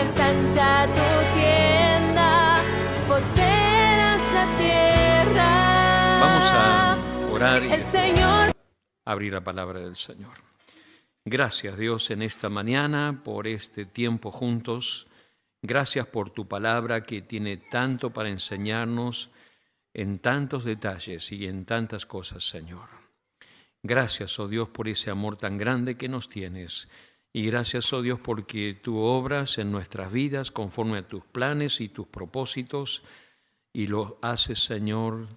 ensancha tu tienda, poseerás la tierra. Vamos a orar y El Señor. abrir la palabra del Señor. Gracias, Dios, en esta mañana por este tiempo juntos. Gracias por tu palabra que tiene tanto para enseñarnos en tantos detalles y en tantas cosas, Señor. Gracias, oh Dios, por ese amor tan grande que nos tienes. Y gracias, oh Dios, porque tú obras en nuestras vidas conforme a tus planes y tus propósitos y lo haces, Señor,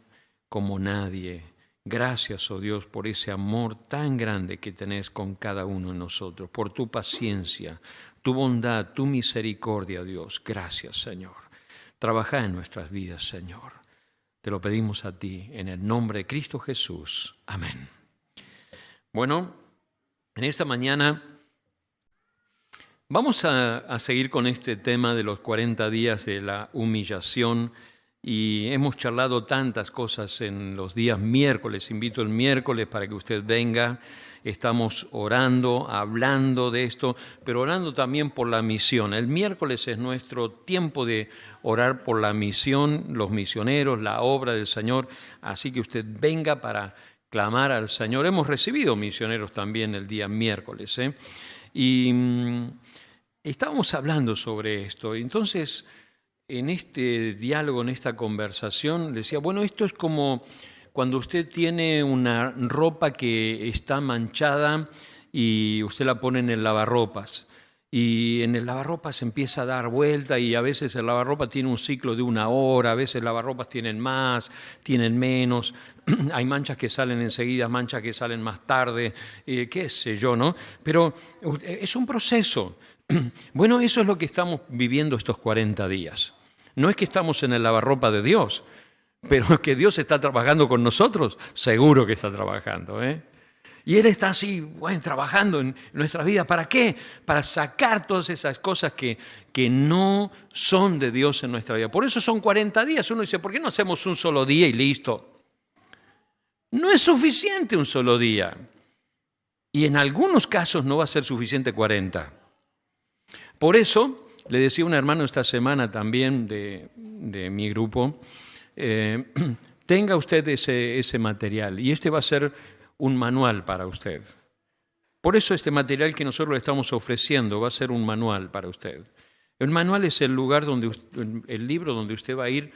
como nadie. Gracias, oh Dios, por ese amor tan grande que tenés con cada uno de nosotros, por tu paciencia, tu bondad, tu misericordia, Dios. Gracias, Señor. Trabaja en nuestras vidas, Señor. Te lo pedimos a ti, en el nombre de Cristo Jesús. Amén. Bueno, en esta mañana vamos a seguir con este tema de los 40 días de la humillación. Y hemos charlado tantas cosas en los días miércoles. Invito el miércoles para que usted venga. Estamos orando, hablando de esto, pero orando también por la misión. El miércoles es nuestro tiempo de orar por la misión, los misioneros, la obra del Señor. Así que usted venga para clamar al Señor. Hemos recibido misioneros también el día miércoles, Y estábamos hablando sobre esto. Entonces, en este diálogo, en esta conversación, decía, bueno, esto es como cuando usted tiene una ropa que está manchada y usted la pone en el lavarropas. Y en el lavarropas empieza a dar vuelta y a veces el lavarropas tiene un ciclo de 1 hora, a veces el lavarropas tienen más, tienen menos. Hay manchas que salen enseguida, manchas que salen más tarde, qué sé yo, ¿no? Pero es un proceso. Bueno, eso es lo que estamos viviendo estos 40 días. No es que estamos en el lavarropa de Dios, pero que Dios está trabajando con nosotros, seguro que está trabajando, Y Él está así, bueno, trabajando en nuestras vidas. ¿Para qué? Para sacar todas esas cosas que no son de Dios en nuestra vida. Por eso son 40 días. Uno dice, ¿por qué no hacemos un solo día y listo? No es suficiente un solo día. Y en algunos casos no va a ser suficiente 40. Por eso, le decía un hermano esta semana también de mi grupo, tenga usted ese material y este va a ser un manual para usted. Por eso este material que nosotros le estamos ofreciendo va a ser un manual para usted. El manual es el lugar el libro donde usted va a ir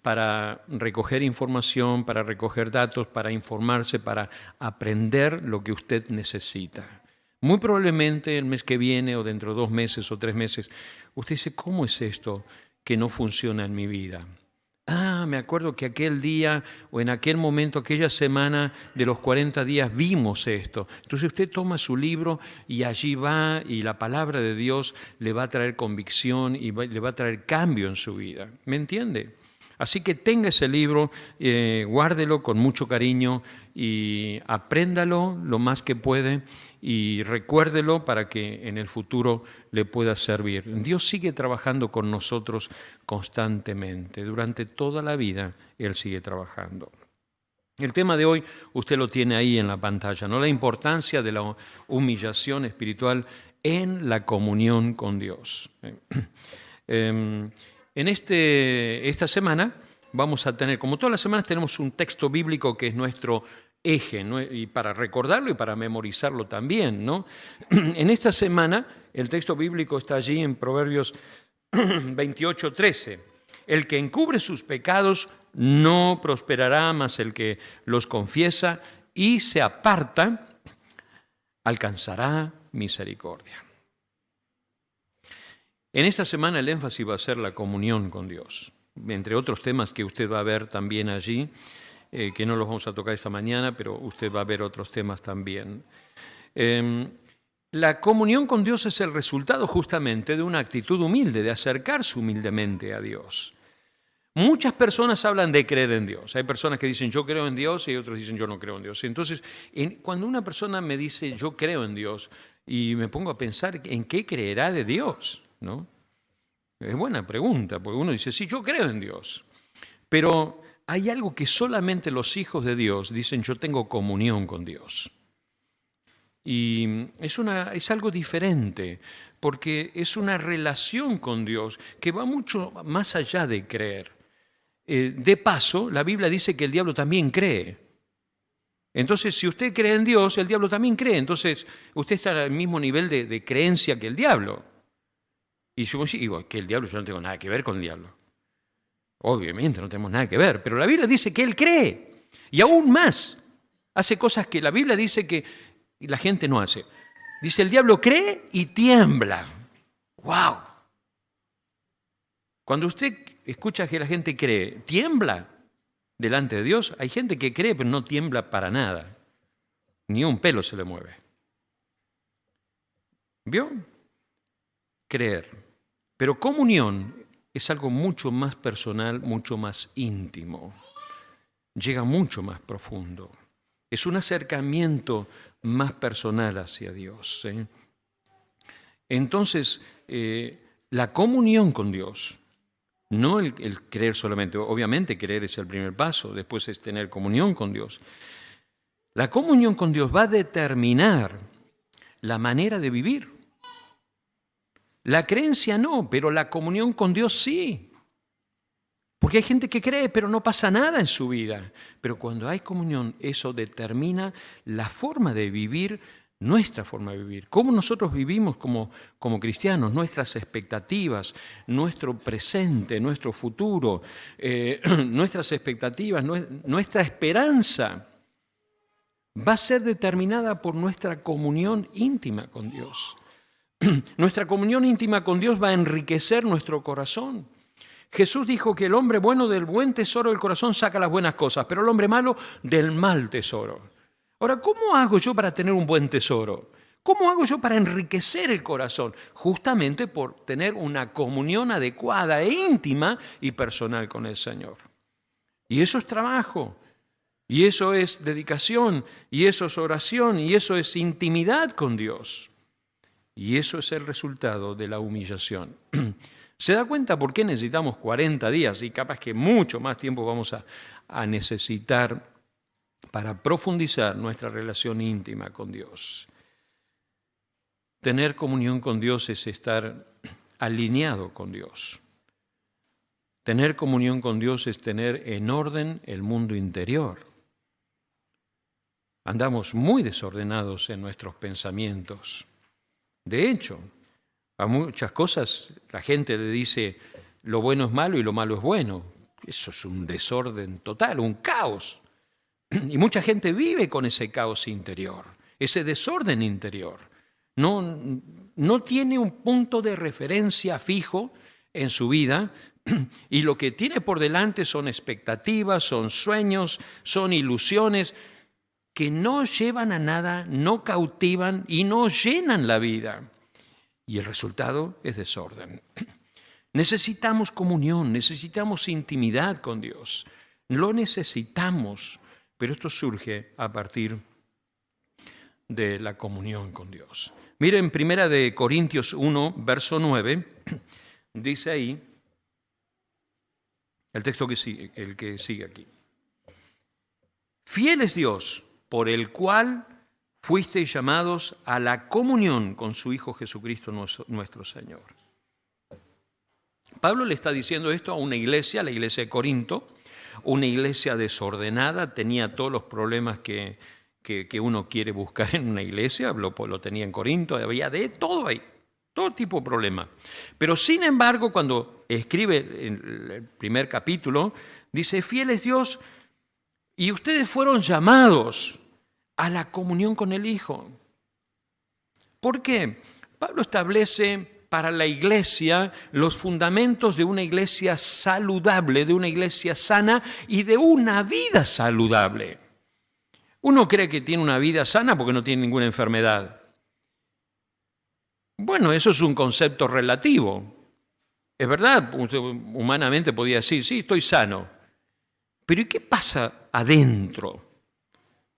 para recoger información, para recoger datos, para informarse, para aprender lo que usted necesita. Muy probablemente el mes que viene o dentro de 2 meses o 3 meses, usted dice, ¿cómo es esto que no funciona en mi vida? Me acuerdo que aquel día o en aquel momento, aquella semana de los 40 días vimos esto. Entonces usted toma su libro y allí va y la palabra de Dios le va a traer convicción y le va a traer cambio en su vida. ¿Me entiende? Así que tenga ese libro, guárdelo con mucho cariño y apréndalo lo más que puede y recuérdelo para que en el futuro le pueda servir. Dios sigue trabajando con nosotros constantemente. Durante toda la vida Él sigue trabajando. El tema de hoy usted lo tiene ahí en la pantalla, ¿no? La importancia de la humillación espiritual en la comunión con Dios. En esta semana vamos a tener, como todas las semanas, tenemos un texto bíblico que es nuestro eje, ¿no? Y para recordarlo y para memorizarlo también, ¿no? En esta semana el texto bíblico está allí en Proverbios 28:13. El que encubre sus pecados no prosperará, mas el que los confiesa y se aparta alcanzará misericordia. En esta semana el énfasis va a ser la comunión con Dios, entre otros temas que usted va a ver también allí, que no los vamos a tocar esta mañana, pero usted va a ver otros temas también. La comunión con Dios es el resultado justamente de una actitud humilde, de acercarse humildemente a Dios. Muchas personas hablan de creer en Dios. Hay personas que dicen yo creo en Dios y otros dicen yo no creo en Dios. Entonces, cuando una persona me dice yo creo en Dios y me pongo a pensar en qué creerá de Dios, ¿no? Es buena pregunta, porque uno dice sí, yo creo en Dios. Pero hay algo que solamente los hijos de Dios dicen yo tengo comunión con Dios. Y es algo diferente, porque es una relación con Dios que va mucho más allá de creer. De paso, la Biblia dice que el diablo también cree. Entonces, si usted cree en Dios, el diablo también cree. Entonces, usted está al mismo nivel de creencia que el diablo. Y yo digo, que el diablo, yo no tengo nada que ver con el diablo. Obviamente no tenemos nada que ver, pero la Biblia dice que él cree. Y aún más, hace cosas que la Biblia dice que la gente no hace. Dice, el diablo cree y tiembla. ¡Wow! Cuando usted escucha que la gente cree, tiembla delante de Dios, hay gente que cree pero no tiembla para nada. Ni un pelo se le mueve. ¿Vio? Creer. Pero comunión es algo mucho más personal, mucho más íntimo. Llega mucho más profundo. Es un acercamiento más personal hacia Dios. Entonces, la comunión con Dios, no el creer solamente, obviamente creer es el primer paso, después es tener comunión con Dios. La comunión con Dios va a determinar la manera de vivir. La creencia no, pero la comunión con Dios sí. Porque hay gente que cree, pero no pasa nada en su vida. Pero cuando hay comunión, eso determina la forma de vivir, nuestra forma de vivir. Cómo nosotros vivimos como cristianos, nuestras expectativas, nuestro presente, nuestro futuro, nuestras expectativas, nuestra esperanza, va a ser determinada por nuestra comunión íntima con Dios. Nuestra comunión íntima con Dios va a enriquecer nuestro corazón. Jesús dijo que el hombre bueno del buen tesoro del corazón saca las buenas cosas, pero el hombre malo del mal tesoro. Ahora, ¿cómo hago yo para tener un buen tesoro? ¿Cómo hago yo para enriquecer el corazón? Justamente por tener una comunión adecuada e íntima y personal con el Señor. Y eso es trabajo, y eso es dedicación, y eso es oración, y eso es intimidad con Dios. Y eso es el resultado de la humillación. ¿Se da cuenta por qué necesitamos 40 días? Y capaz que mucho más tiempo vamos a necesitar para profundizar nuestra relación íntima con Dios. Tener comunión con Dios es estar alineado con Dios. Tener comunión con Dios es tener en orden el mundo interior. Andamos muy desordenados en nuestros pensamientos. De hecho, a muchas cosas la gente le dice lo bueno es malo y lo malo es bueno. Eso es un desorden total, un caos. Y mucha gente vive con ese caos interior, ese desorden interior. No tiene un punto de referencia fijo en su vida y lo que tiene por delante son expectativas, son sueños, son ilusiones que no llevan a nada, no cautivan y no llenan la vida. Y el resultado es desorden. Necesitamos comunión, necesitamos intimidad con Dios. Lo necesitamos, pero esto surge a partir de la comunión con Dios. Miren, 1 Corintios 1, verso 9, dice ahí, el texto que sigue, el que sigue aquí. Fiel es Dios, por el cual fuisteis llamados a la comunión con su Hijo Jesucristo nuestro Señor. Pablo le está diciendo esto a una iglesia, la iglesia de Corinto, una iglesia desordenada, tenía todos los problemas que uno quiere buscar en una iglesia, lo tenía en Corinto, había de todo ahí, todo tipo de problemas. Pero sin embargo, cuando escribe el primer capítulo, dice, fiel es Dios y ustedes fueron llamados a la comunión con el Hijo. ¿Por qué? Pablo establece para la iglesia los fundamentos de una iglesia saludable, de una iglesia sana y de una vida saludable. Uno cree que tiene una vida sana porque no tiene ninguna enfermedad. Bueno, eso es un concepto relativo. Es verdad, humanamente podría decir, sí, estoy sano. Pero ¿y qué pasa adentro?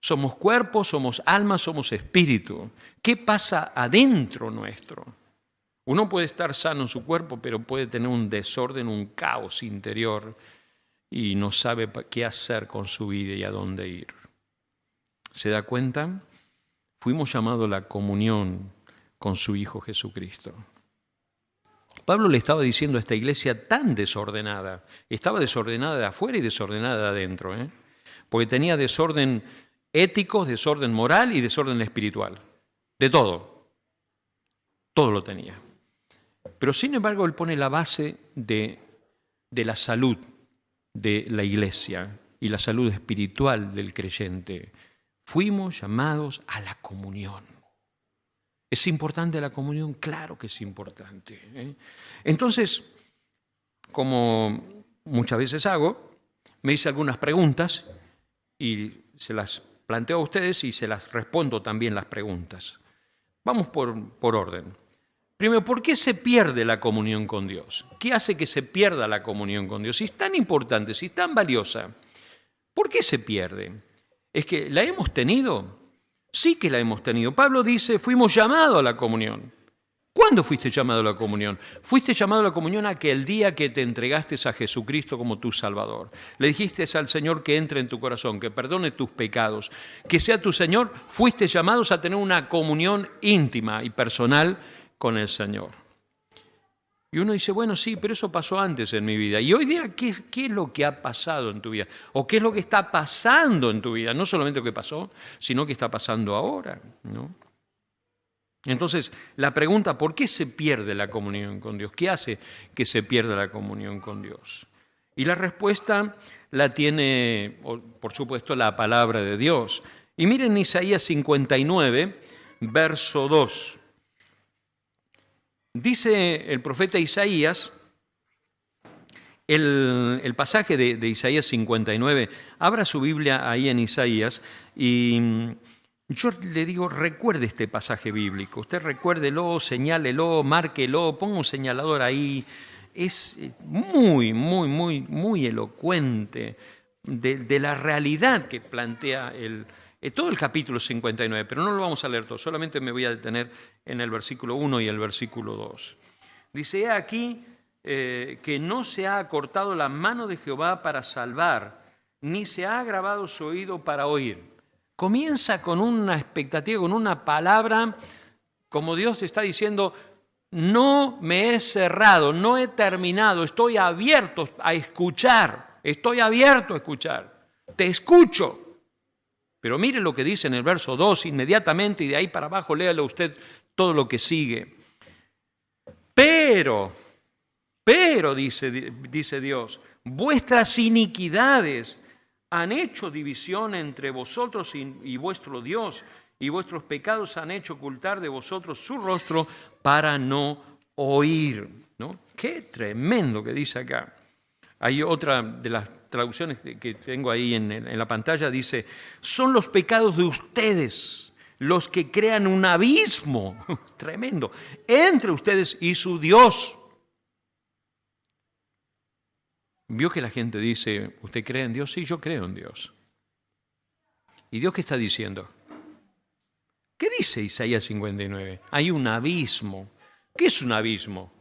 Somos cuerpo, somos alma, somos espíritu. ¿Qué pasa adentro nuestro? Uno puede estar sano en su cuerpo, pero puede tener un desorden, un caos interior y no sabe qué hacer con su vida y a dónde ir. ¿Se da cuenta? fuimos llamados a la comunión con su Hijo Jesucristo. Pablo le estaba diciendo a esta iglesia tan desordenada, estaba desordenada de afuera y desordenada de adentro, porque tenía desorden ético, desorden moral y desorden espiritual, de todo lo tenía. Pero sin embargo él pone la base de la salud de la iglesia y la salud espiritual del creyente. Fuimos llamados a la comunión. ¿Es importante la comunión? Claro que es importante. Entonces, como muchas veces hago, me hice algunas preguntas y se las planteo a ustedes y se las respondo también las preguntas. Vamos por orden. Primero, ¿por qué se pierde la comunión con Dios? ¿Qué hace que se pierda la comunión con Dios? Si es tan importante, si es tan valiosa, ¿por qué se pierde? ¿Es que la hemos tenido? Sí que la hemos tenido. Pablo dice, fuimos llamados a la comunión. ¿Cuándo fuiste llamado a la comunión? Fuiste llamado a la comunión aquel día que te entregaste a Jesucristo como tu Salvador. Le dijiste al Señor que entre en tu corazón, que perdone tus pecados, que sea tu Señor. Fuiste llamados a tener una comunión íntima y personal con el Señor. Y uno dice, bueno, sí, pero eso pasó antes en mi vida. Y hoy día, ¿qué es lo que ha pasado en tu vida? ¿O qué es lo que está pasando en tu vida? No solamente lo que pasó, sino que está pasando ahora, ¿no? Entonces, la pregunta, ¿por qué se pierde la comunión con Dios? ¿Qué hace que se pierda la comunión con Dios? Y la respuesta la tiene, por supuesto, la palabra de Dios. Y miren Isaías 59, verso 2. Dice el profeta Isaías, el pasaje de Isaías 59, abra su Biblia ahí en Isaías y yo le digo, recuerde este pasaje bíblico, usted recuérdelo, señálelo, márquelo, ponga un señalador ahí, es muy elocuente de la realidad que plantea todo el capítulo 59, pero no lo vamos a leer todo, solamente me voy a detener en el versículo 1 y el versículo 2. Dice, he aquí que no se ha acortado la mano de Jehová para salvar, ni se ha agravado su oído para oír. Comienza con una expectativa, con una palabra, como Dios está diciendo, no me he cerrado, no he terminado, estoy abierto a escuchar, te escucho. Pero mire lo que dice en el verso 2 inmediatamente y de ahí para abajo léalo usted todo lo que sigue. Pero dice Dios, vuestras iniquidades han hecho división entre vosotros y vuestro Dios, y vuestros pecados han hecho ocultar de vosotros su rostro para no oír. ¿No? Qué tremendo que dice acá. Hay otra de las traducciones que tengo ahí en la pantalla, dice, son los pecados de ustedes los que crean un abismo tremendo entre ustedes y su Dios. ¿Vio que la gente dice, ¿usted cree en Dios? Sí, yo creo en Dios. ¿Y Dios qué está diciendo? ¿Qué dice Isaías 59? Hay un abismo. ¿Qué es un abismo?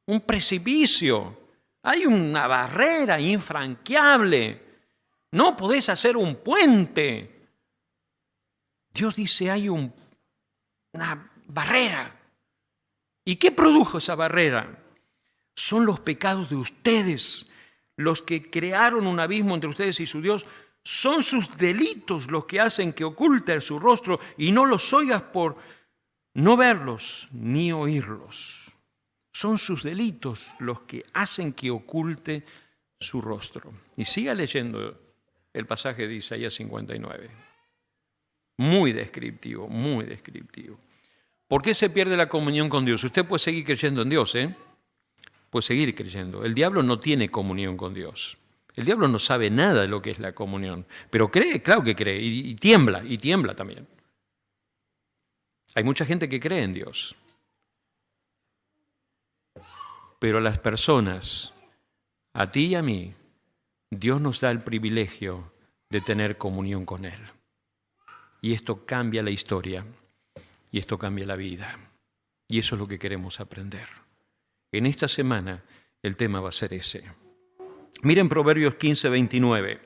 Un precipicio. Hay una barrera infranqueable. No podés hacer un puente. Dios dice, hay una barrera. ¿Y qué produjo esa barrera? Son los pecados de ustedes. Los que crearon un abismo entre ustedes y su Dios, son sus delitos los que hacen que oculte su rostro y no los oigas por no verlos ni oírlos. Son sus delitos los que hacen que oculte su rostro. Y siga leyendo el pasaje de Isaías 59. Muy descriptivo, muy descriptivo. ¿Por qué se pierde la comunión con Dios? Usted puede seguir creyendo en Dios, puede seguir creyendo. El diablo no tiene comunión con Dios. El diablo no sabe nada de lo que es la comunión. Pero cree, claro que cree, y tiembla también. Hay mucha gente que cree en Dios. Pero a las personas, a ti y a mí, Dios nos da el privilegio de tener comunión con Él. Y esto cambia la historia, y esto cambia la vida. Y eso es lo que queremos aprender. En esta semana el tema va a ser ese. Miren Proverbios 15:29,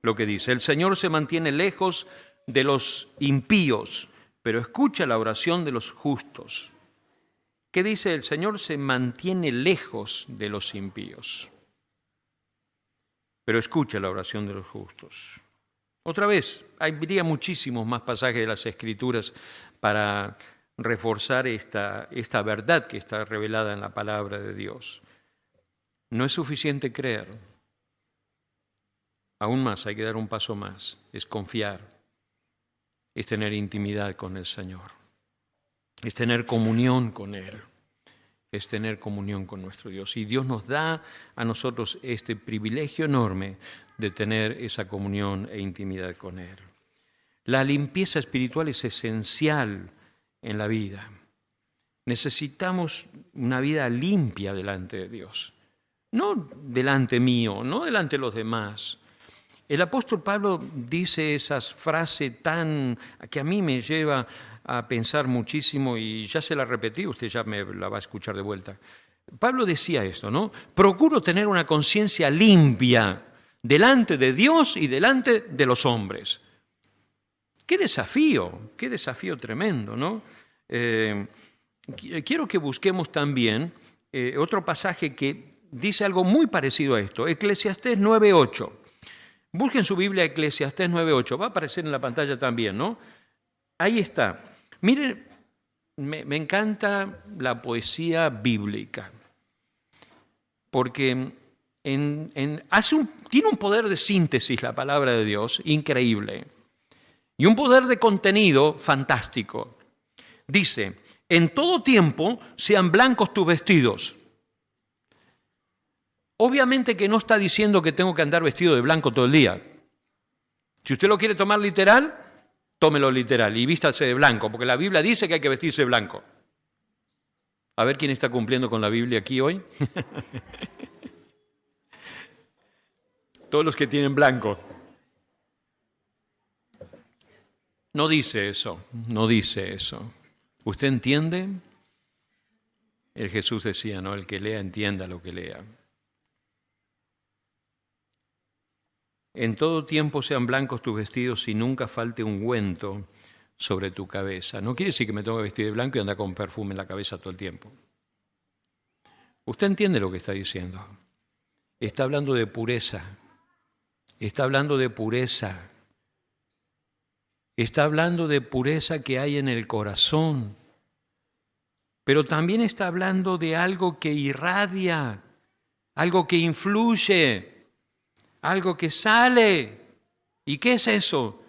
lo que dice. El Señor se mantiene lejos de los impíos, pero escucha la oración de los justos. ¿Qué dice? El Señor se mantiene lejos de los impíos, pero escucha la oración de los justos. Otra vez, habría muchísimos más pasajes de las Escrituras para reforzar esta verdad que está revelada en la palabra de Dios. No es suficiente creer. Aún más, hay que dar un paso más. Es confiar. Es tener intimidad con el Señor. Es tener comunión con Él. Es tener comunión con nuestro Dios. Y Dios nos da a nosotros este privilegio enorme de tener esa comunión e intimidad con Él. La limpieza espiritual es esencial en la vida. Necesitamos una vida limpia delante de Dios. No delante mío, no delante de los demás. El apóstol Pablo dice esas frases que a mí me lleva a pensar muchísimo, y ya se la repetí, usted ya me la va a escuchar de vuelta. Pablo decía esto, ¿no? Procuro tener una conciencia limpia delante de Dios y delante de los hombres. ¡Qué desafío tremendo!, ¿no? Quiero que busquemos también otro pasaje que dice algo muy parecido a esto, Eclesiastés 9:8. Busquen su Biblia, Eclesiastés 9:8, va a aparecer en la pantalla también, ¿no? Ahí está. Miren, me encanta la poesía bíblica, porque tiene un poder de síntesis la palabra de Dios increíble y un poder de contenido fantástico. Dice, en todo tiempo sean blancos tus vestidos. Obviamente que no está diciendo que tengo que andar vestido de blanco todo el día. Si usted lo quiere tomar literal, tómelo literal y vístase de blanco, porque la Biblia dice que hay que vestirse de blanco. A ver quién está cumpliendo con la Biblia aquí hoy. Todos los que tienen blanco. No dice eso, no dice eso. ¿Usted entiende? El Jesús decía, ¿no? El que lea, entienda lo que lea. En todo tiempo sean blancos tus vestidos y nunca falte ungüento sobre tu cabeza. No quiere decir que me tengo que vestir de blanco y andar con perfume en la cabeza todo el tiempo. Usted entiende lo que está diciendo. Está hablando de pureza. Está hablando de pureza. Está hablando de pureza que hay en el corazón. Pero también está hablando de algo que irradia, algo que influye, algo que sale. ¿Y qué es eso?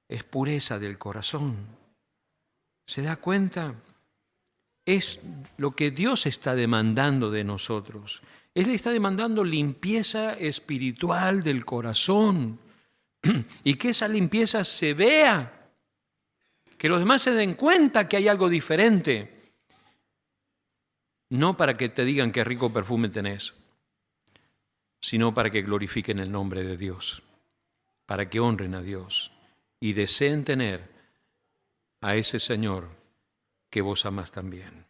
Es pureza del corazón. ¿Se da cuenta? Es lo que Dios está demandando de nosotros. Él está demandando limpieza espiritual del corazón. Y que esa limpieza se vea. Que los demás se den cuenta que hay algo diferente. No para que te digan qué rico perfume tenés, sino para que glorifiquen el nombre de Dios, para que honren a Dios y deseen tener a ese Señor que vos amás también.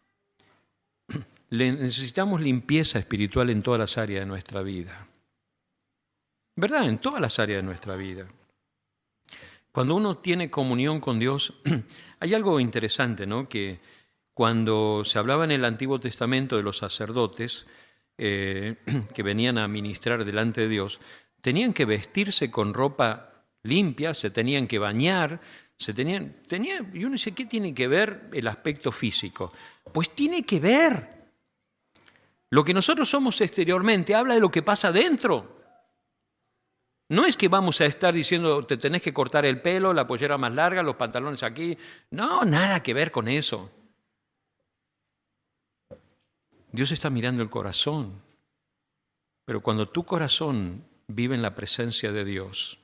Necesitamos limpieza espiritual en todas las áreas de nuestra vida. ¿Verdad? En todas las áreas de nuestra vida. Cuando uno tiene comunión con Dios, hay algo interesante, ¿no? Que cuando se hablaba en el Antiguo Testamento de los sacerdotes, que venían a ministrar delante de Dios, tenían que vestirse con ropa limpia, se tenían que bañar, y uno dice, ¿qué tiene que ver el aspecto físico? Pues tiene que ver. Lo que nosotros somos exteriormente habla de lo que pasa dentro. No es que vamos a estar diciendo, te tenés que cortar el pelo, la pollera más larga, los pantalones aquí. No, nada que ver con eso. Dios está mirando el corazón, pero cuando tu corazón vive en la presencia de Dios,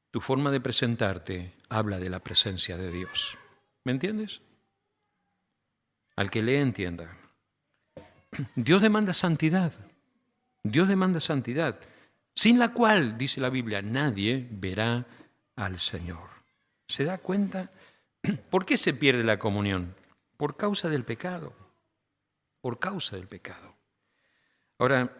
tu forma de presentarte habla de la presencia de Dios. ¿Me entiendes? Al que lee, entienda. Dios demanda santidad. Dios demanda santidad, sin la cual, dice la Biblia, nadie verá al Señor. ¿Se da cuenta? ¿Por qué se pierde la comunión? Por causa del pecado. Por causa del pecado. Ahora,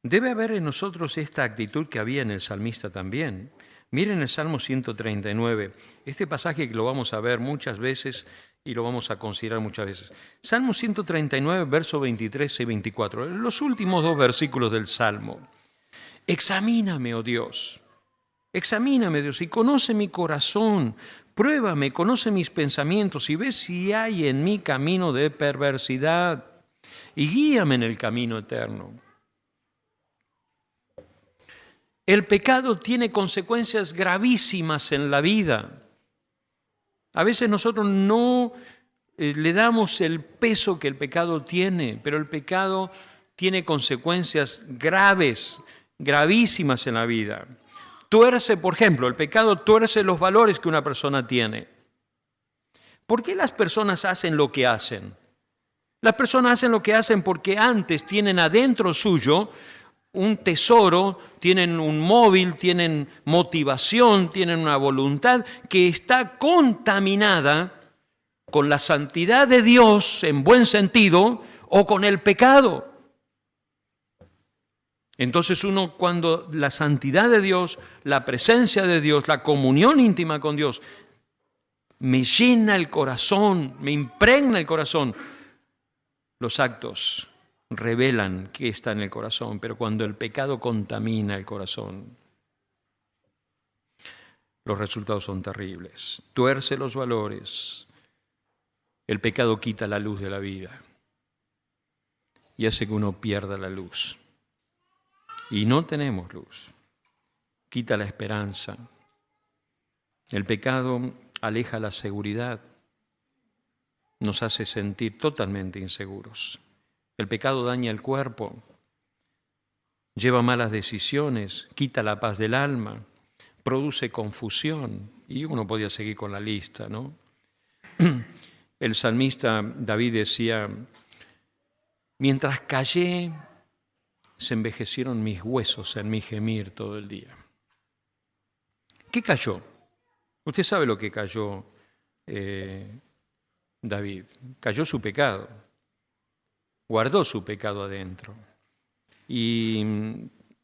debe haber en nosotros esta actitud que había en el salmista también. Miren el Salmo 139, este pasaje que lo vamos a ver muchas veces y lo vamos a considerar muchas veces. Salmo 139, versos 23 y 24, los últimos dos versículos del Salmo. Examíname, oh Dios, examíname, Dios, y conoce mi corazón, pruébame, conoce mis pensamientos y ve si hay en mí camino de perversidad y guíame en el camino eterno. El pecado tiene consecuencias gravísimas en la vida. A veces nosotros no le damos el peso que el pecado tiene, pero el pecado tiene consecuencias graves, gravísimas en la vida. Tuerce, por ejemplo, el pecado tuerce los valores que una persona tiene. ¿Por qué las personas hacen lo que hacen? Las personas hacen lo que hacen porque antes tienen adentro suyo un tesoro, tienen un móvil, tienen motivación, tienen una voluntad que está contaminada con la santidad de Dios en buen sentido o con el pecado. Entonces uno, cuando la santidad de Dios, la presencia de Dios, la comunión íntima con Dios me llena el corazón, me impregna el corazón, los actos revelan qué está en el corazón, pero cuando el pecado contamina el corazón, los resultados son terribles. Tuerce los valores. El pecado quita la luz de la vida y hace que uno pierda la luz. Y no tenemos luz. Quita la esperanza. El pecado aleja la seguridad. Nos hace sentir totalmente inseguros. El pecado daña el cuerpo, lleva malas decisiones, quita la paz del alma, produce confusión. Y uno podía seguir con la lista, ¿no? El salmista David decía, mientras callé, se envejecieron mis huesos en mi gemir todo el día. ¿Qué cayó? Usted sabe lo que cayó David. Cayó su pecado. Guardó su pecado adentro. Y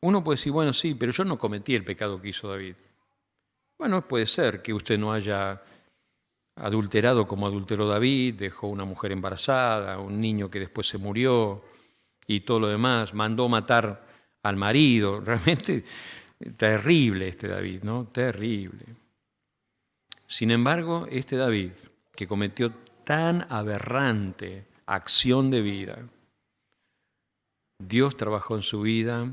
uno puede decir, bueno, sí, pero yo no cometí el pecado que hizo David. Bueno, puede ser que usted no haya adulterado como adulteró David, dejó una mujer embarazada, un niño que después se murió y todo lo demás, mandó matar al marido. Realmente terrible este David, ¿no? Terrible. Sin embargo, este David, que cometió tan aberrante acción de vida, Dios trabajó en su vida,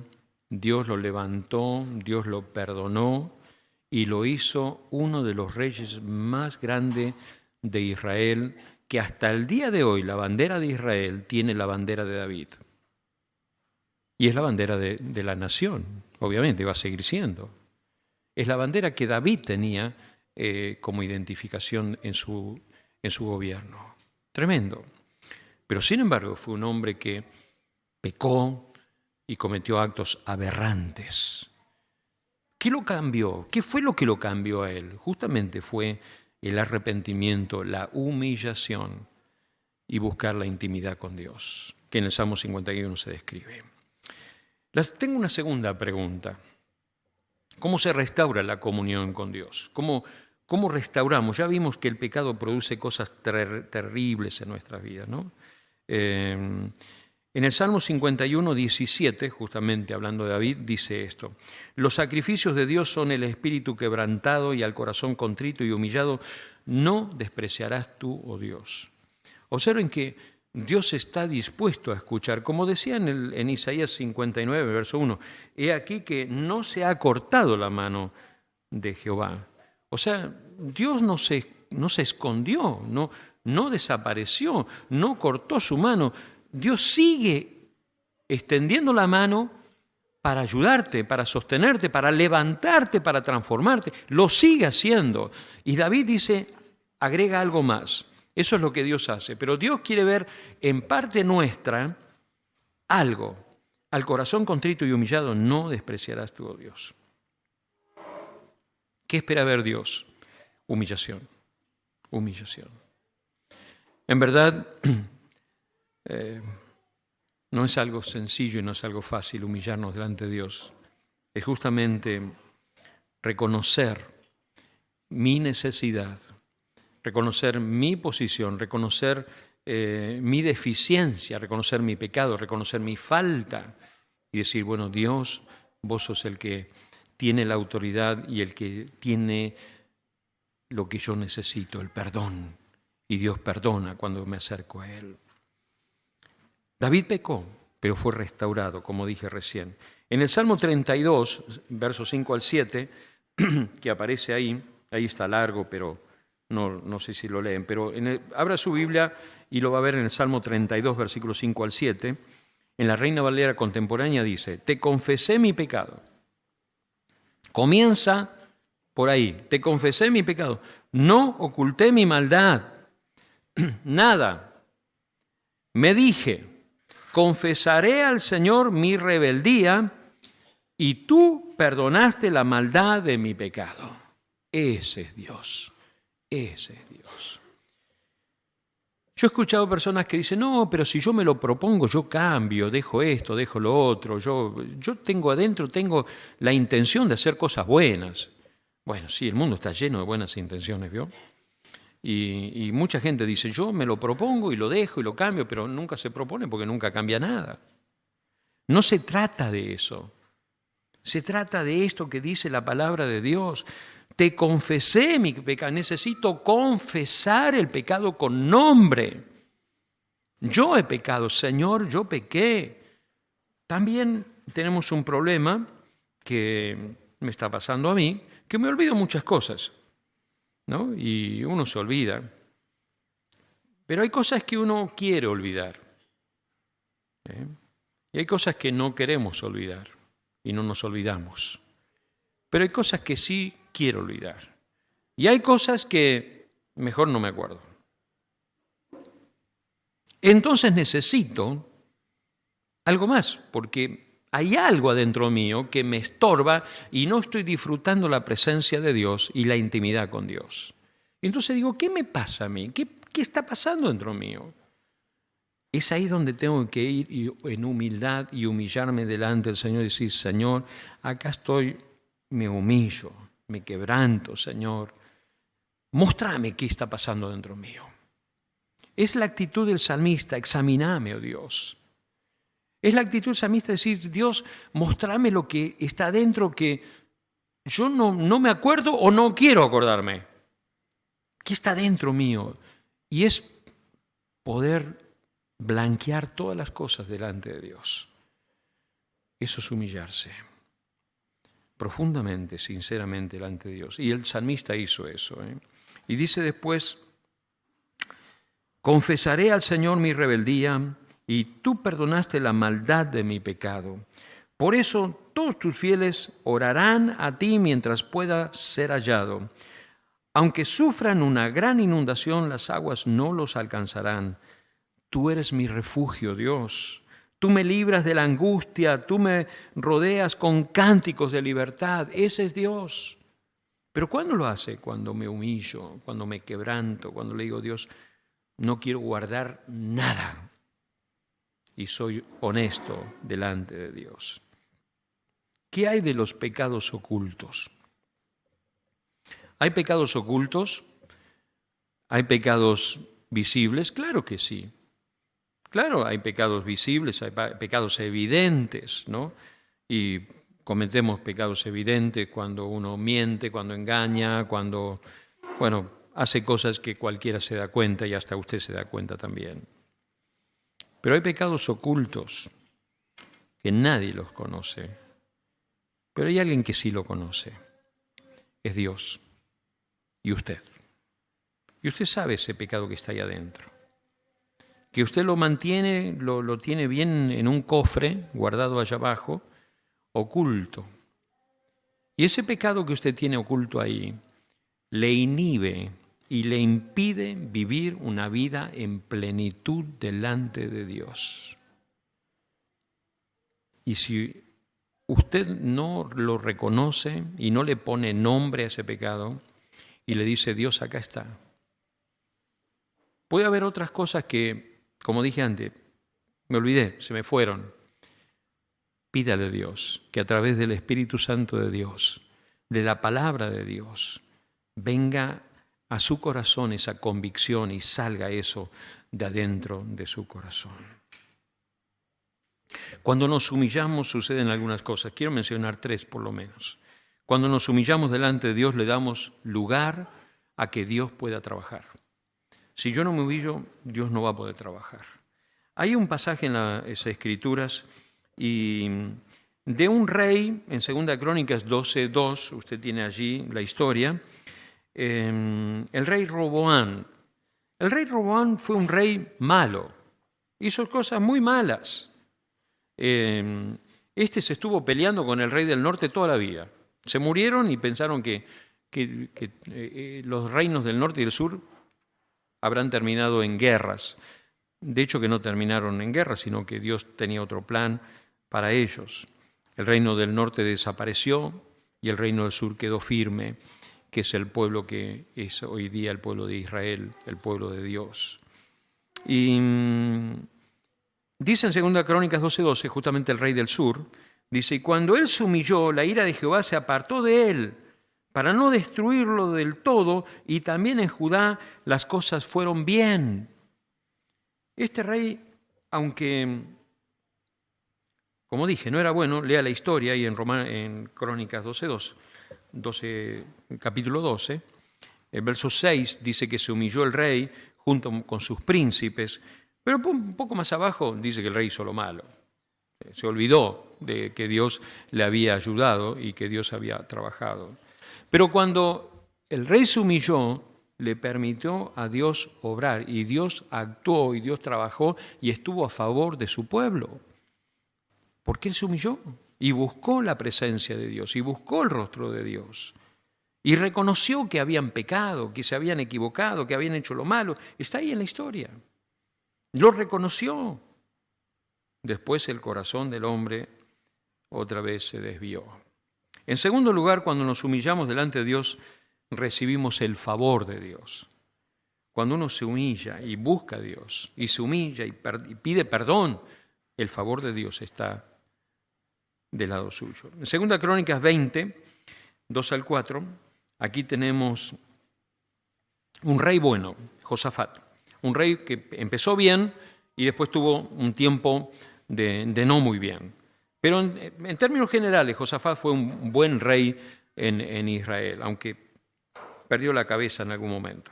Dios lo levantó, Dios lo perdonó y lo hizo uno de los reyes más grandes de Israel, que hasta el día de hoy la bandera de Israel tiene la bandera de David. Y es la bandera de la nación, obviamente, va a seguir siendo. Es la bandera que David tenía como identificación en su gobierno. Tremendo. Pero sin embargo fue un hombre que pecó y cometió actos aberrantes. ¿Qué lo cambió? ¿Qué fue lo que lo cambió a él? Justamente fue el arrepentimiento, la humillación y buscar la intimidad con Dios, que en el Salmo 51 se describe. Tengo una segunda pregunta. ¿Cómo se restaura la comunión con Dios? ¿Cómo restauramos? Ya vimos que el pecado produce cosas terribles en nuestras vidas, ¿no? En el Salmo 51, 17, justamente hablando de David, dice esto: los sacrificios de Dios son el espíritu quebrantado, y al corazón contrito y humillado no despreciarás tú, oh Dios. Observen que Dios está dispuesto a escuchar. Como decía en Isaías 59, verso 1, he aquí que no se ha cortado la mano de Jehová. O sea, Dios no se escondió, no desapareció, no cortó su mano. Dios sigue extendiendo la mano para ayudarte, para sostenerte, para levantarte, para transformarte. Lo sigue haciendo. Y David dice, agrega algo más. Eso es lo que Dios hace. Pero Dios quiere ver en parte nuestra algo. Al corazón contrito y humillado no despreciarás tú, oh Dios. ¿Qué espera ver Dios? Humillación. Humillación. En verdad, no es algo sencillo y no es algo fácil humillarnos delante de Dios. Es justamente reconocer mi necesidad, reconocer mi posición, reconocer mi deficiencia, reconocer mi pecado, reconocer mi falta y decir, bueno, Dios, vos sos el que tiene la autoridad y el que tiene lo que yo necesito, el perdón. Y Dios perdona cuando me acerco a Él. David pecó, pero fue restaurado, como dije recién. En el Salmo 32, versos 5 al 7, que aparece ahí está largo, pero no sé si lo leen, pero abra su Biblia y lo va a ver en el Salmo 32, versículos 5 al 7. En la Reina Valera contemporánea dice, te confesé mi pecado. Comienza por ahí, te confesé mi pecado. No oculté mi maldad, nada. Me dije, confesaré al Señor mi rebeldía y tú perdonaste la maldad de mi pecado. Ese es Dios, ese es Dios. Yo he escuchado personas que dicen, no, pero si yo me lo propongo, yo cambio, dejo esto, dejo lo otro, yo tengo adentro, tengo la intención de hacer cosas buenas. Bueno, sí, el mundo está lleno de buenas intenciones, ¿vio? Y mucha gente dice, yo me lo propongo y lo dejo y lo cambio, pero nunca se propone porque nunca cambia nada. No se trata de eso. Se trata de esto que dice la palabra de Dios. Te confesé mi pecado. Necesito confesar el pecado con nombre. Yo he pecado, Señor, yo pequé. También tenemos un problema que me está pasando a mí, que me olvido muchas cosas, ¿no? Y uno se olvida. Pero hay cosas que uno quiere olvidar. Y hay cosas que no queremos olvidar y no nos olvidamos. Pero hay cosas que sí quiero olvidar. Y hay cosas que mejor no me acuerdo. Entonces necesito algo más, porque hay algo adentro mío que me estorba y no estoy disfrutando la presencia de Dios y la intimidad con Dios. Entonces digo, ¿qué me pasa a mí? ¿Qué está pasando dentro mío? Es ahí donde tengo que ir en humildad y humillarme delante del Señor y decir, Señor, acá estoy, me humillo, me quebranto, Señor. Móstrame qué está pasando dentro mío. Es la actitud del salmista, examiname, oh Dios. Es la actitud del salmista de decir, Dios, mostrame lo que está dentro que yo no me acuerdo o no quiero acordarme. ¿Qué está dentro mío? Y es poder blanquear todas las cosas delante de Dios. Eso es humillarse profundamente, sinceramente delante de Dios. Y el salmista hizo eso. Y dice después, confesaré al Señor mi rebeldía y tú perdonaste la maldad de mi pecado. Por eso todos tus fieles orarán a ti mientras pueda ser hallado. Aunque sufran una gran inundación, las aguas no los alcanzarán. Tú eres mi refugio, Dios. Tú me libras de la angustia, tú me rodeas con cánticos de libertad. Ese es Dios. Pero ¿cuándo lo hace? Cuando me humillo, cuando me quebranto, cuando le digo, Dios, no quiero guardar nada. Y soy honesto delante de Dios. ¿Qué hay de los pecados ocultos? ¿Hay pecados ocultos? ¿Hay pecados visibles? Claro que sí. Claro, hay pecados visibles, hay pecados evidentes, ¿no? Y cometemos pecados evidentes cuando uno miente, cuando engaña, cuando, hace cosas que cualquiera se da cuenta y hasta usted se da cuenta también. Pero hay pecados ocultos que nadie los conoce. Pero hay alguien que sí lo conoce. Es Dios. Y usted. Y usted sabe ese pecado que está ahí adentro. Que usted lo mantiene, lo tiene bien en un cofre, guardado allá abajo, oculto. Y ese pecado que usted tiene oculto ahí, le inhibe y le impide vivir una vida en plenitud delante de Dios. Y si usted no lo reconoce y no le pone nombre a ese pecado y le dice, Dios, acá está. Puede haber otras cosas que, como dije antes, me olvidé, se me fueron. Pídale a Dios que a través del Espíritu Santo de Dios de la palabra de Dios, venga a su corazón esa convicción y salga eso de adentro de su corazón. Cuando nos humillamos suceden algunas cosas. Quiero mencionar 3 por lo menos. Cuando nos humillamos delante de Dios le damos lugar a que Dios pueda trabajar. Si yo no me humillo, Dios no va a poder trabajar. Hay un pasaje en las Escrituras y de un rey, en 2 Crónicas 12:2, usted tiene allí la historia, el rey Roboam. El rey Roboam fue un rey malo, hizo cosas muy malas. Este se estuvo peleando con el rey del norte toda la vida. Se murieron y pensaron que los reinos del norte y del sur habrán terminado en guerras. De hecho, que no terminaron en guerra, sino que Dios tenía otro plan para ellos. El reino del norte desapareció y el reino del sur quedó firme, que es el pueblo que es hoy día el pueblo de Israel, el pueblo de Dios. Y dice en 2 Crónicas 12:12, justamente el rey del sur, dice, y cuando él se humilló, la ira de Jehová se apartó de él, para no destruirlo del todo, y también en Judá las cosas fueron bien. Este rey, aunque, como dije, no era bueno, lea la historia, y en Crónicas 12, capítulo 12, el verso 6 dice que se humilló el rey junto con sus príncipes, pero un poco más abajo dice que el rey hizo lo malo. Se olvidó de que Dios le había ayudado y que Dios había trabajado. Pero cuando el rey se humilló, le permitió a Dios obrar y Dios actuó y Dios trabajó y estuvo a favor de su pueblo. Porque él se humilló y buscó la presencia de Dios y buscó el rostro de Dios. Y reconoció que habían pecado, que se habían equivocado, que habían hecho lo malo. Está ahí en la historia. Lo reconoció. Después el corazón del hombre otra vez se desvió. En segundo lugar, cuando nos humillamos delante de Dios, recibimos el favor de Dios. Cuando uno se humilla y busca a Dios, y se humilla y pide perdón, el favor de Dios está del lado suyo. En 2 Crónicas 20, 2-4, aquí tenemos un rey bueno, Josafat. Un rey que empezó bien y después tuvo un tiempo de no muy bien. Pero en términos generales, Josafat fue un buen rey en Israel, aunque perdió la cabeza en algún momento.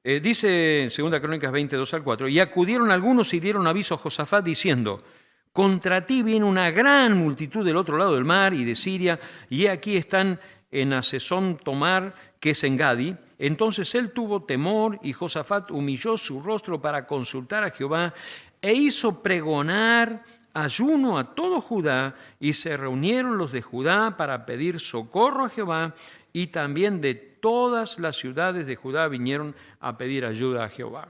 Dice en 2 Crónicas 20, 2-4, y acudieron algunos y dieron aviso a Josafat diciendo, contra ti viene una gran multitud del otro lado del mar y de Siria, y aquí están en Hasezón Tomar, que es en Gadi. Entonces él tuvo temor y Josafat humilló su rostro para consultar a Jehová e hizo pregonar ayuno a todo Judá, y se reunieron los de Judá para pedir socorro a Jehová, y también de todas las ciudades de Judá vinieron a pedir ayuda a Jehová.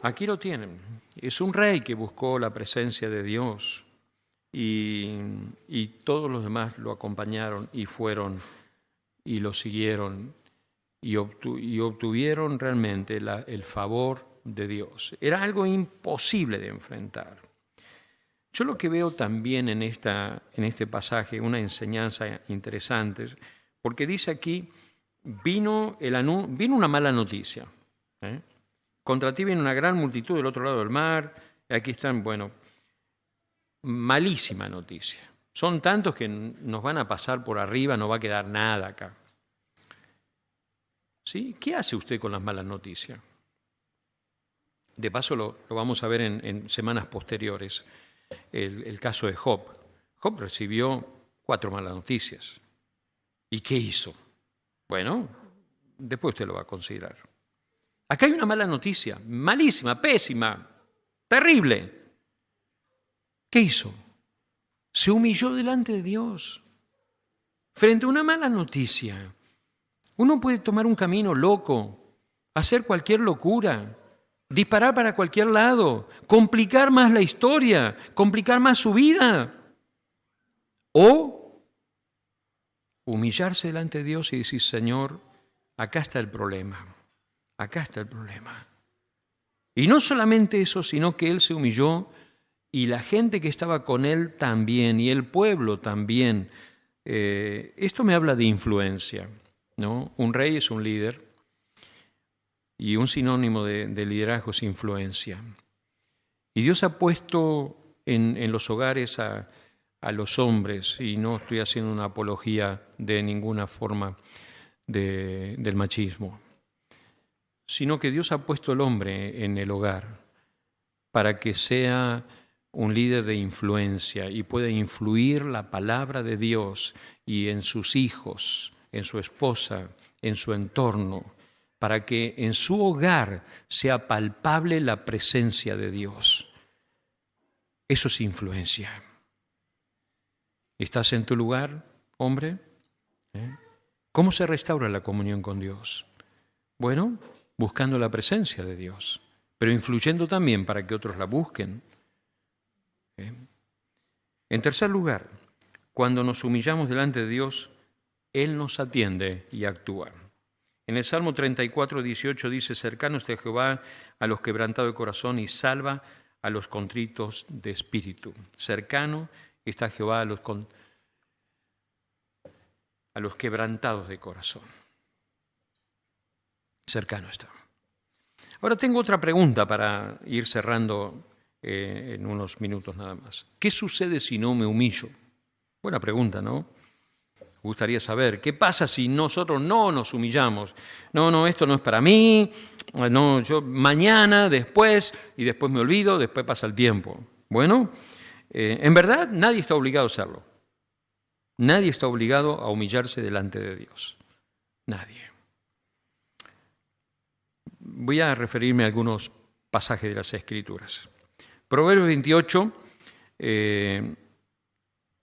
Aquí lo tienen. Es un rey que buscó la presencia de Dios y todos los demás lo acompañaron y fueron y lo siguieron y obtuvieron realmente el favor de Dios. Era algo imposible de enfrentar. Yo lo que veo también en este pasaje, una enseñanza interesante, porque dice aquí, vino una mala noticia. Contra ti viene una gran multitud del otro lado del mar, y aquí están, malísima noticia. Son tantos que nos van a pasar por arriba, no va a quedar nada acá. ¿Sí? ¿Qué hace usted con las malas noticias? De paso lo vamos a ver en semanas posteriores, el caso de Job. Job recibió 4 malas noticias. ¿Y qué hizo? Bueno, después usted lo va a considerar. Acá hay una mala noticia, malísima, pésima, terrible. ¿Qué hizo? Se humilló delante de Dios. Frente a una mala noticia, uno puede tomar un camino loco, hacer cualquier locura, disparar para cualquier lado, complicar más la historia, complicar más su vida. O humillarse delante de Dios y decir, Señor, acá está el problema. Acá está el problema. Y no solamente eso, sino que él se humilló y la gente que estaba con él también, y el pueblo también, Esto me habla de influencia, ¿no? Un rey es un líder y un sinónimo de liderazgo es influencia. Y Dios ha puesto en los hogares a los hombres, y no estoy haciendo una apología de ninguna forma del machismo, sino que Dios ha puesto al hombre en el hogar para que sea un líder de influencia y pueda influir la palabra de Dios y en sus hijos, en su esposa, en su entorno, para que en su hogar sea palpable la presencia de Dios. Eso es influencia. ¿Estás en tu lugar, hombre? ¿Cómo se restaura la comunión con Dios? Bueno, buscando la presencia de Dios, pero influyendo también para que otros la busquen. En tercer lugar, cuando nos humillamos delante de Dios, Él nos atiende y actúa. En el Salmo 34, 18 dice: cercano está Jehová a los quebrantados de corazón y salva a los contritos de espíritu. Cercano está Jehová a los quebrantados de corazón. Cercano está. Ahora tengo otra pregunta para ir cerrando en unos minutos nada más. ¿Qué sucede si no me humillo? Buena pregunta, ¿no? Me gustaría saber, ¿qué pasa si nosotros no nos humillamos? No, esto no es para mí, no, yo mañana, después, y después me olvido, después pasa el tiempo. Bueno, en verdad nadie está obligado a hacerlo. Nadie está obligado a humillarse delante de Dios. Nadie. Voy a referirme a algunos pasajes de las Escrituras. Proverbios 28, 13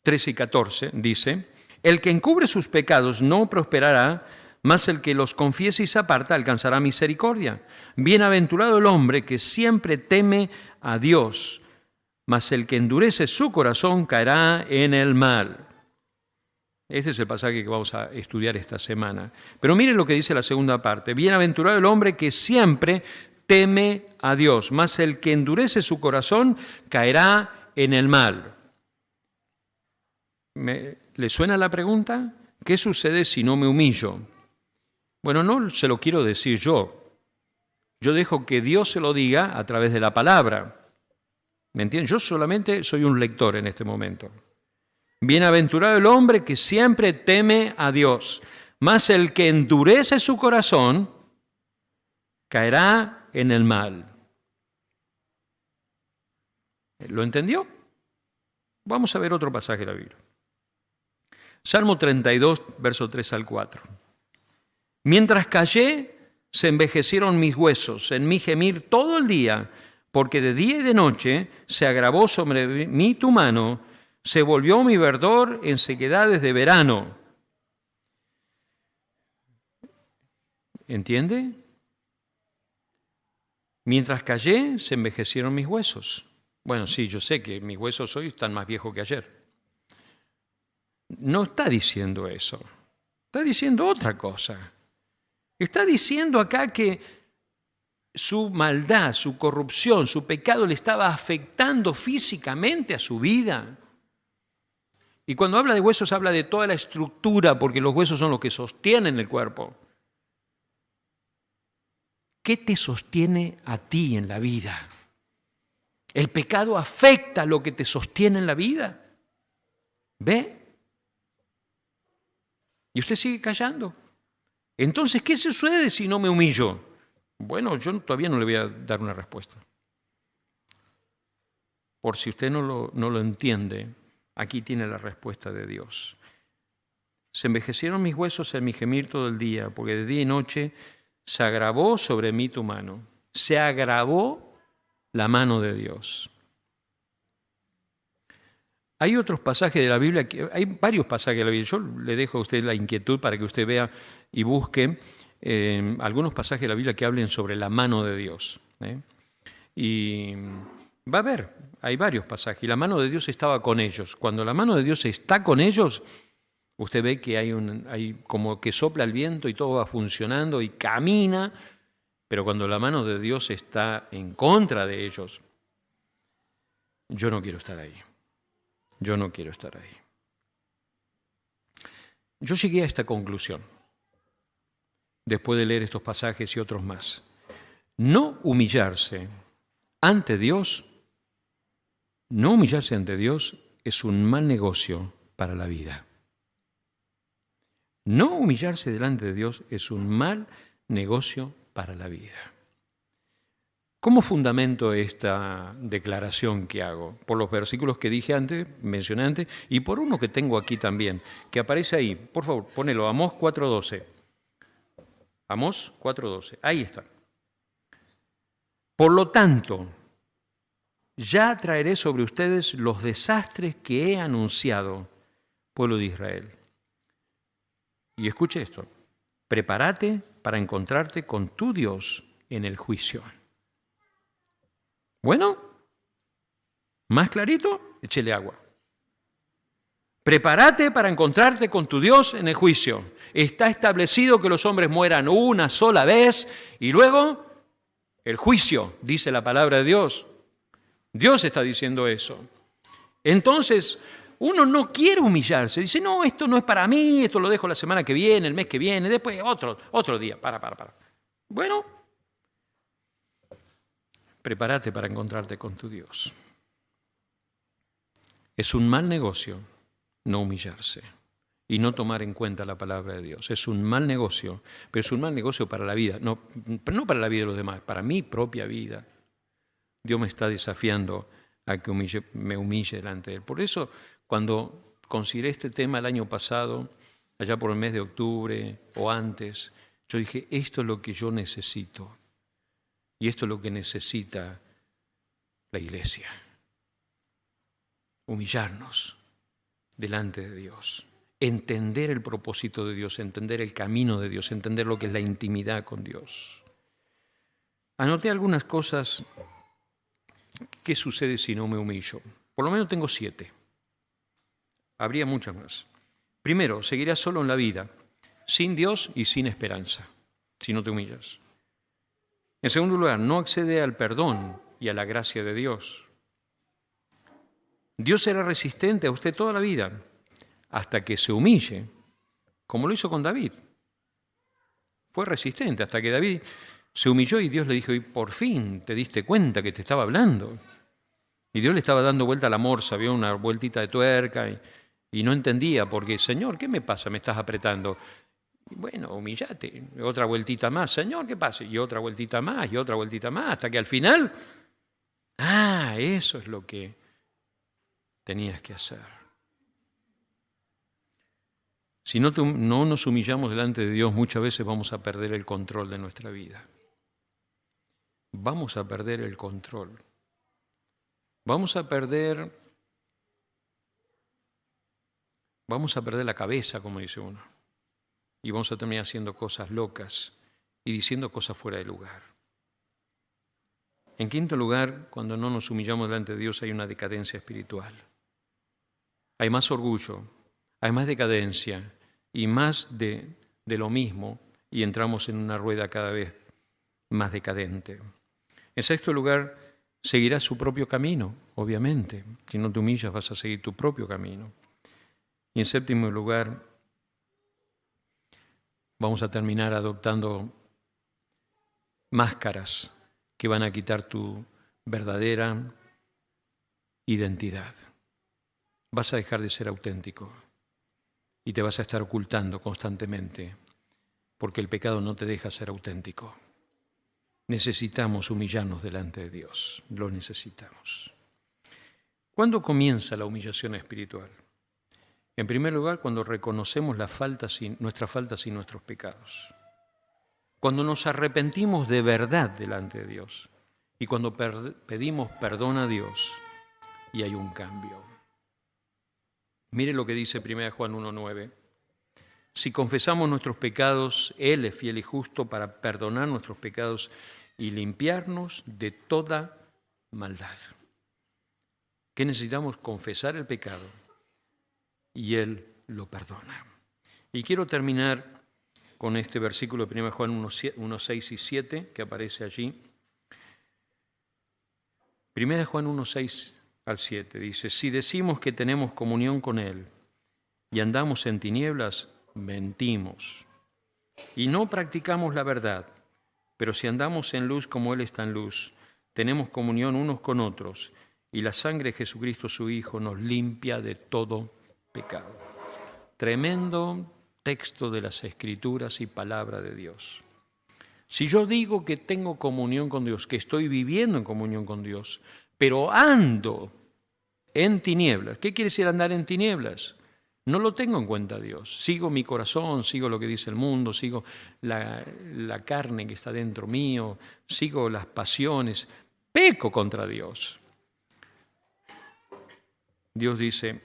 y 14 dice: el que encubre sus pecados no prosperará, mas el que los confiese y se aparta alcanzará misericordia. Bienaventurado el hombre que siempre teme a Dios, mas el que endurece su corazón caerá en el mal. Este es el pasaje que vamos a estudiar esta semana. Pero miren lo que dice la segunda parte. Bienaventurado el hombre que siempre teme a Dios, mas el que endurece su corazón caerá en el mal. ¿Le suena la pregunta? ¿Qué sucede si no me humillo? Bueno, no se lo quiero decir yo. Yo dejo que Dios se lo diga a través de la palabra. ¿Me entienden? Yo solamente soy un lector en este momento. Bienaventurado el hombre que siempre teme a Dios, mas el que endurece su corazón caerá en el mal. ¿Lo entendió? Vamos a ver otro pasaje de la Biblia. Salmo 32, verso 3 al 4. Mientras callé, se envejecieron mis huesos, en mi gemir todo el día, porque de día y de noche se agravó sobre mí tu mano, se volvió mi verdor en sequedades de verano. ¿Entiende? Mientras callé, se envejecieron mis huesos. Bueno, sí, yo sé que mis huesos hoy están más viejos que ayer. No está diciendo eso. Está diciendo otra cosa. Está diciendo acá que su maldad, su corrupción, su pecado le estaba afectando físicamente a su vida. Y cuando habla de huesos, habla de toda la estructura, porque los huesos son los que sostienen el cuerpo. ¿Qué te sostiene a ti en la vida? ¿El pecado afecta lo que te sostiene en la vida? ¿Ve? Y usted sigue callando. Entonces, ¿qué sucede si no me humillo? Bueno, yo todavía no le voy a dar una respuesta. Por si usted no lo entiende, aquí tiene la respuesta de Dios. Se envejecieron mis huesos en mi gemir todo el día, porque de día y noche se agravó sobre mí tu mano. Se agravó la mano de Dios. Hay otros pasajes de la Biblia, hay varios pasajes de la Biblia. Yo le dejo a usted la inquietud para que usted vea y busque algunos pasajes de la Biblia que hablen sobre la mano de Dios. Y va a ver, hay varios pasajes. Y la mano de Dios estaba con ellos. Cuando la mano de Dios está con ellos, usted ve que hay como que sopla el viento y todo va funcionando y camina. Pero cuando la mano de Dios está en contra de ellos, yo no quiero estar ahí. Yo no quiero estar ahí. Yo llegué a esta conclusión, después de leer estos pasajes y otros más. No humillarse ante Dios es un mal negocio para la vida. No humillarse delante de Dios es un mal negocio para la vida. ¿Cómo fundamento esta declaración que hago? Por los versículos que dije antes, mencioné antes, y por uno que tengo aquí también, que aparece ahí. Por favor, ponelo, Amós 4:12. Amós 4:12, ahí está. Por lo tanto, ya traeré sobre ustedes los desastres que he anunciado, pueblo de Israel. Y escuche esto, prepárate para encontrarte con tu Dios en el juicio. Bueno, ¿más clarito? Échele agua. Prepárate para encontrarte con tu Dios en el juicio. Está establecido que los hombres mueran una sola vez y luego el juicio, dice la palabra de Dios. Dios está diciendo eso. Entonces, uno no quiere humillarse. Dice, no, esto no es para mí, esto lo dejo la semana que viene, el mes que viene, después otro día. Para. Bueno, prepárate para encontrarte con tu Dios. Es un mal negocio no humillarse y no tomar en cuenta la palabra de Dios. Es un mal negocio, pero es un mal negocio para la vida, no para la vida de los demás, para mi propia vida. Dios me está desafiando a que me humille delante de Él. Por eso, cuando consideré este tema el año pasado, allá por el mes de octubre o antes, yo dije, esto es lo que yo necesito. Y esto es lo que necesita la iglesia. Humillarnos delante de Dios. Entender el propósito de Dios, entender el camino de Dios, entender lo que es la intimidad con Dios. Anoté algunas cosas. ¿Qué sucede si no me humillo? Por lo menos tengo 7. Habría muchas más. Primero, seguirás solo en la vida, sin Dios y sin esperanza, si no te humillas. En segundo lugar, no accede al perdón y a la gracia de Dios. Dios será resistente a usted toda la vida, hasta que se humille, como lo hizo con David. Fue resistente hasta que David se humilló y Dios le dijo, y por fin te diste cuenta que te estaba hablando. Y Dios le estaba dando vuelta a la morsa, vio una vueltita de tuerca y no entendía, porque, Señor, ¿qué me pasa? Me estás apretando. Y bueno, humillate, otra vueltita más, Señor, ¿qué pasa? Y otra vueltita más, y otra vueltita más, hasta que al final, eso es lo que tenías que hacer. Si no nos humillamos delante de Dios, muchas veces vamos a perder el control de nuestra vida. Vamos a perder el control. Vamos a perder la cabeza, como dice uno. Y vamos a terminar haciendo cosas locas y diciendo cosas fuera de lugar. En quinto lugar, cuando no nos humillamos delante de Dios, hay una decadencia espiritual. Hay más orgullo, hay más decadencia y más de lo mismo, y entramos en una rueda cada vez más decadente. En sexto lugar, seguirás su propio camino, obviamente. Si no te humillas, vas a seguir tu propio camino. Y en séptimo lugar, vamos a terminar adoptando máscaras que van a quitar tu verdadera identidad. Vas a dejar de ser auténtico y te vas a estar ocultando constantemente porque el pecado no te deja ser auténtico. Necesitamos humillarnos delante de Dios, lo necesitamos. ¿Cuándo comienza la humillación espiritual? En primer lugar, cuando reconocemos nuestras faltas y nuestros pecados. Cuando nos arrepentimos de verdad delante de Dios y cuando pedimos perdón a Dios y hay un cambio. Mire lo que dice 1 Juan 1:9. Si confesamos nuestros pecados, Él es fiel y justo para perdonar nuestros pecados y limpiarnos de toda maldad. ¿Qué necesitamos? Confesar el pecado y Él lo perdona. Y quiero terminar con este versículo de 1 Juan 1:6 y 7 que aparece allí. 1 Juan 1:6 al 7 dice, si decimos que tenemos comunión con Él y andamos en tinieblas, mentimos y no practicamos la verdad. Pero si andamos en luz como Él está en luz, tenemos comunión unos con otros y la sangre de Jesucristo, su Hijo, nos limpia de todo pecado. Tremendo texto de las Escrituras y palabra de Dios. Si yo digo que tengo comunión con Dios, que estoy viviendo en comunión con Dios, pero ando en tinieblas, ¿qué quiere decir andar en tinieblas? No lo tengo en cuenta Dios. Sigo mi corazón, sigo lo que dice el mundo, sigo la carne que está dentro mío, sigo las pasiones, peco contra Dios. Dios dice,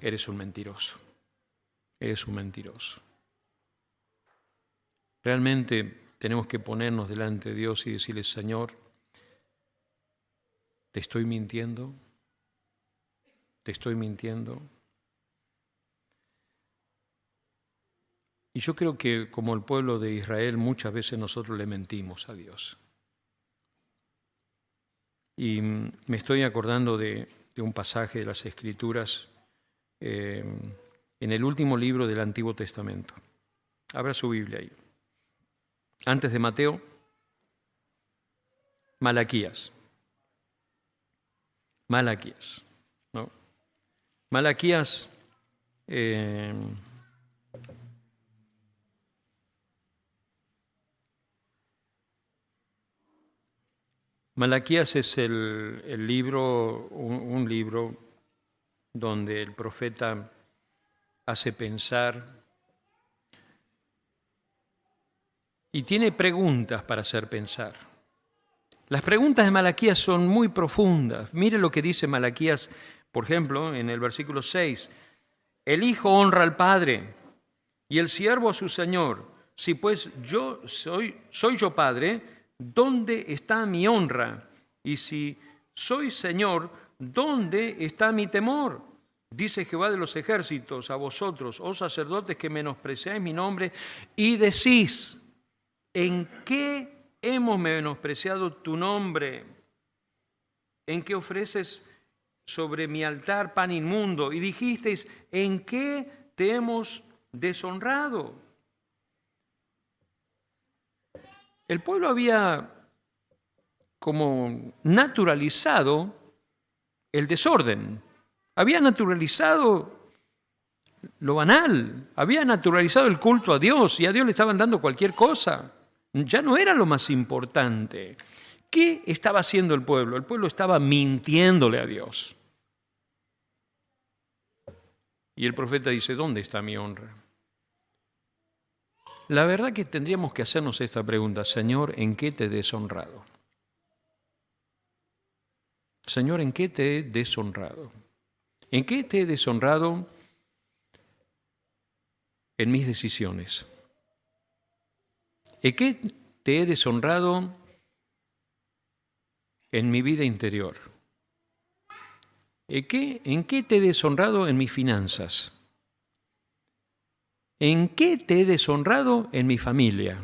eres un mentiroso, eres un mentiroso. Realmente tenemos que ponernos delante de Dios y decirle, Señor, ¿te estoy mintiendo? ¿Te estoy mintiendo? Y yo creo que como el pueblo de Israel muchas veces nosotros le mentimos a Dios. Y me estoy acordando de un pasaje de las Escrituras en el último libro del Antiguo Testamento. Abra su Biblia ahí. Antes de Mateo, Malaquías. Malaquías, ¿no? Malaquías Malaquías es el libro, un libro donde el profeta hace pensar y tiene preguntas para hacer pensar. Las preguntas de Malaquías son muy profundas. Mire lo que dice Malaquías, por ejemplo, en el versículo 6. El hijo honra al padre y el siervo a su señor. Si pues yo soy yo padre, ¿dónde está mi honra? Y si soy Señor, ¿dónde está mi temor? Dice Jehová de los ejércitos a vosotros, oh sacerdotes, que menospreciáis mi nombre y decís, ¿en qué hemos menospreciado tu nombre? ¿En qué ofreces sobre mi altar pan inmundo? Y dijisteis, ¿en qué te hemos deshonrado? El pueblo había como naturalizado el desorden, había naturalizado lo banal, había naturalizado el culto a Dios y a Dios le estaban dando cualquier cosa. Ya no era lo más importante. ¿Qué estaba haciendo el pueblo? El pueblo estaba mintiéndole a Dios. Y el profeta dice, ¿dónde está mi honra? La verdad que tendríamos que hacernos esta pregunta, Señor, ¿en qué te he deshonrado? Señor, ¿en qué te he deshonrado? ¿En qué te he deshonrado? En mis decisiones. ¿En qué te he deshonrado? En mi vida interior. ¿En qué te he deshonrado? En mis finanzas. ¿En qué te he deshonrado? En mi familia.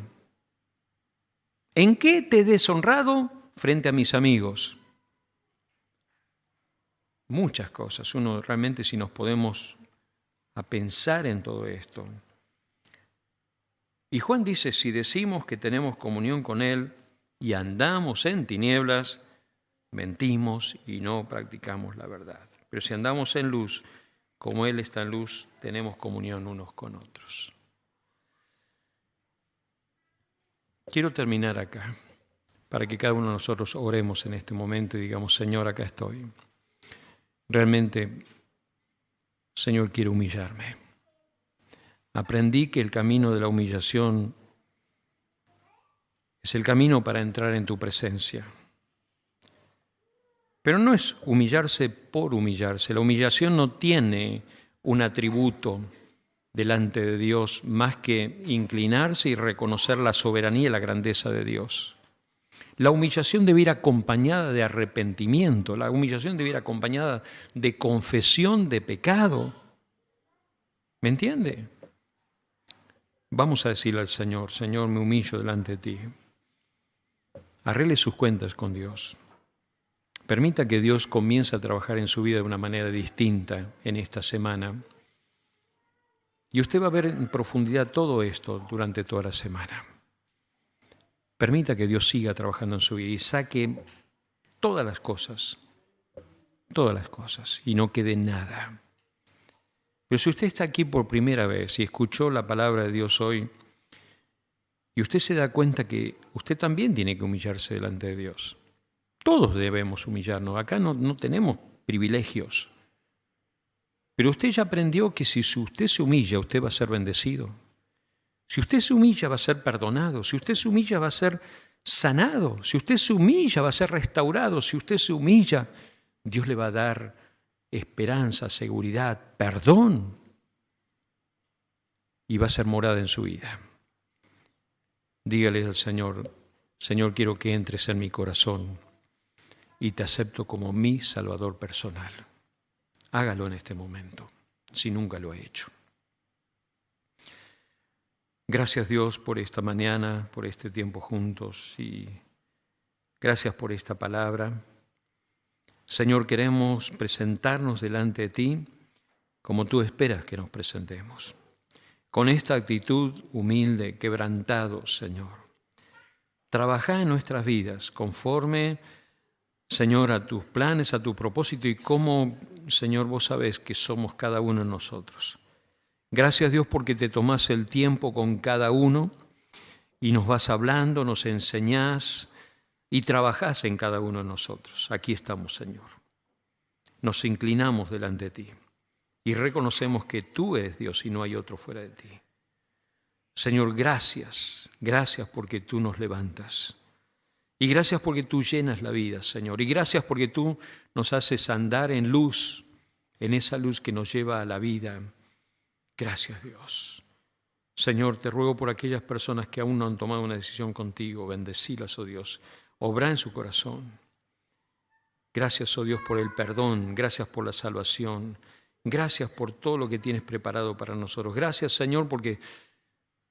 ¿En qué te he deshonrado? Frente a mis amigos. Muchas cosas. Uno realmente, si nos podemos a pensar en todo esto. Y Juan dice, si decimos que tenemos comunión con Él y andamos en tinieblas, mentimos y no practicamos la verdad. Pero si andamos en luz, como Él está en luz, tenemos comunión unos con otros. Quiero terminar acá, para que cada uno de nosotros oremos en este momento y digamos, Señor, acá estoy. Realmente, Señor, quiero humillarme. Aprendí que el camino de la humillación es el camino para entrar en tu presencia. Pero no es humillarse por humillarse. La humillación no tiene un atributo delante de Dios más que inclinarse y reconocer la soberanía y la grandeza de Dios. La humillación debe ir acompañada de arrepentimiento. La humillación debe ir acompañada de confesión de pecado. ¿Me entiende? Vamos a decirle al Señor, Señor, me humillo delante de ti. Arregle sus cuentas con Dios. Permita que Dios comience a trabajar en su vida de una manera distinta en esta semana. Y usted va a ver en profundidad todo esto durante toda la semana. Permita que Dios siga trabajando en su vida y saque todas las cosas, y no quede nada. Pero si usted está aquí por primera vez y escuchó la palabra de Dios hoy, y usted se da cuenta que usted también tiene que humillarse delante de Dios. Todos debemos humillarnos. Acá no tenemos privilegios. Pero usted ya aprendió que si usted se humilla, usted va a ser bendecido. Si usted se humilla, va a ser perdonado. Si usted se humilla, va a ser sanado. Si usted se humilla, va a ser restaurado. Si usted se humilla, Dios le va a dar esperanza, seguridad, perdón. Y va a ser morada en su vida. Dígale al Señor, Señor, quiero que entres en mi corazón y te acepto como mi Salvador personal. Hágalo en este momento, si nunca lo ha hecho. Gracias Dios por esta mañana, por este tiempo juntos y gracias por esta palabra. Señor, queremos presentarnos delante de ti como tú esperas que nos presentemos. Con esta actitud humilde, quebrantado, Señor. Trabajá en nuestras vidas conforme, Señor, a tus planes, a tu propósito y cómo, Señor, vos sabés que somos cada uno de nosotros. Gracias, Dios, porque te tomás el tiempo con cada uno y nos vas hablando, nos enseñás y trabajás en cada uno de nosotros. Aquí estamos, Señor. Nos inclinamos delante de ti y reconocemos que tú eres Dios y no hay otro fuera de ti. Señor, gracias porque tú nos levantas. Y gracias porque tú llenas la vida, Señor. Y gracias porque tú nos haces andar en luz, en esa luz que nos lleva a la vida. Gracias, Dios. Señor, te ruego por aquellas personas que aún no han tomado una decisión contigo. Bendecilas, oh Dios. Obra en su corazón. Gracias, oh Dios, por el perdón. Gracias por la salvación. Gracias por todo lo que tienes preparado para nosotros. Gracias, Señor, porque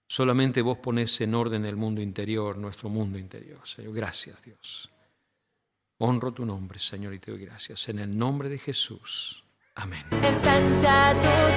solamente vos ponés en orden el mundo interior, nuestro mundo interior. Señor, gracias, Dios. Honro tu nombre, Señor, y te doy gracias. En el nombre de Jesús. Amén. Ensancha tu